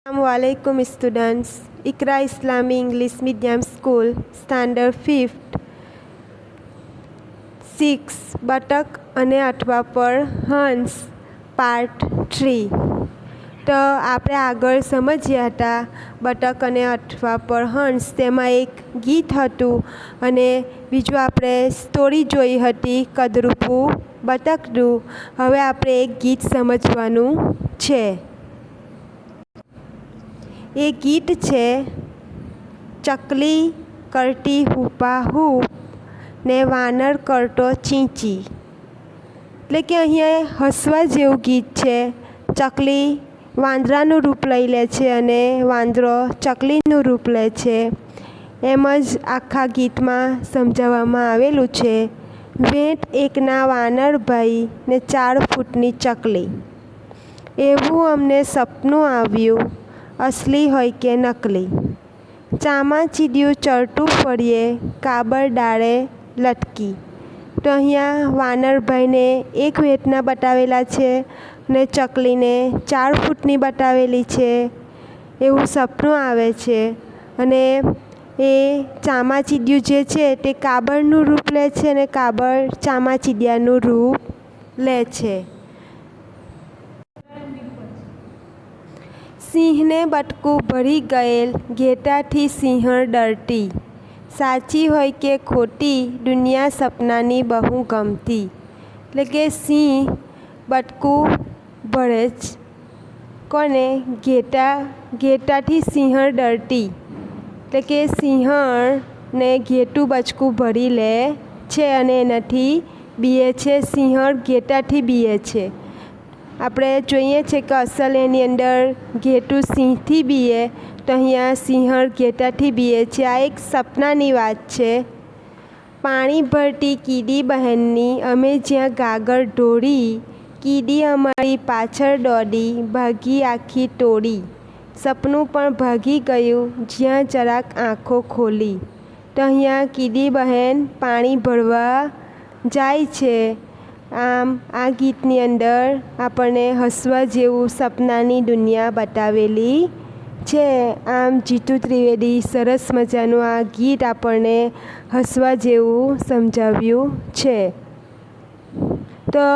Assalamualaikum students. Iqra Islami English Medium School Standard 5th 6 બતક અને અઠવા પર હંસ પાર્ટ 3. તો આપણે આગળ સમજ્યા હતા બતક અને અઠવા પર હંસ, તેમાં એક ગીત હતું અને બીજું આપણે સ્ટોરી જોઈ હતી કદરૂપું બતકનું. હવે આપણે એક ગીત સમજવાનું છે. એ ગીત છે ચકલી કરતી હુપાહુપ ને વાનર કરતો ચીંચી. એટલે કે અહીંયા હસવા જેવું ગીત છે. ચકલી વાંદરાનું રૂપ લઈ લે છે અને વાંદરો ચકલીનું રૂપ લે છે. એમ જ આખા ગીતમાં સમજાવવામાં આવેલું છે. વેંત એકના વાનરભાઈ ને 4 ફૂટની ચકલી, એવું અમને સપનું આવ્યું, અસલી હોય કે નકલી. ચામાચીડિયું ચરતું ફરીએ, કાબર ડાળે લટકી. તો અહીંયા વાનરભાઈને 1 વેંતના બતાવેલા છે અને ચકલીને 4 ફૂટની બતાવેલી છે. એવું સપનું આવે છે અને એ ચામાચીડિયું જે છે તે કાબરનું રૂપ લે છે અને કાબર ચામાચીડિયાનું રૂપ લે છે. સિંહને બટકું ભરી ગયેલ, ઘેટાથી સિંહણ ડરતી. સાચી હોય કે ખોટી, દુનિયા સપનાની બહુ ગમતી. એટલે કે સિંહ બટકું ભરે જ કોને? ઘેટાથી સિંહણ ડરતી. એટલે કે સિંહણને ઘેટું બચકું ભરી લે છે અને એનાથી બીએ છે. સિંહણ ઘેટાથી બીએ છે. આપણે જોઈએ છે કે અસલ એની અંદર ઘેટું સિંહથી બીએ, તો અહીંયા સિંહણ ઘેટાથી બીએ છે. આ એક સપનાની વાત છે. પાણી ભરતી કીડી બહેનની, અમે જ્યાં ગાગર ઢોળી, કીડી અમારી પાછળ દોડી, ભાગી આખી ટોળી. સપનું પણ ભાગી ગયું, જ્યાં જરાક આંખો ખોલી. તો અહીંયા કીડી બહેન પાણી ભરવા જાય છે. આમ આ ગીતની અંદર આપણને હસવા જેવું સપનાની દુનિયા બતાવેલી છે. આમ જીતુ ત્રિવેદી સરસ મજાનું આ ગીત આપણને હસવા જેવું સમજાવ્યું છે. તો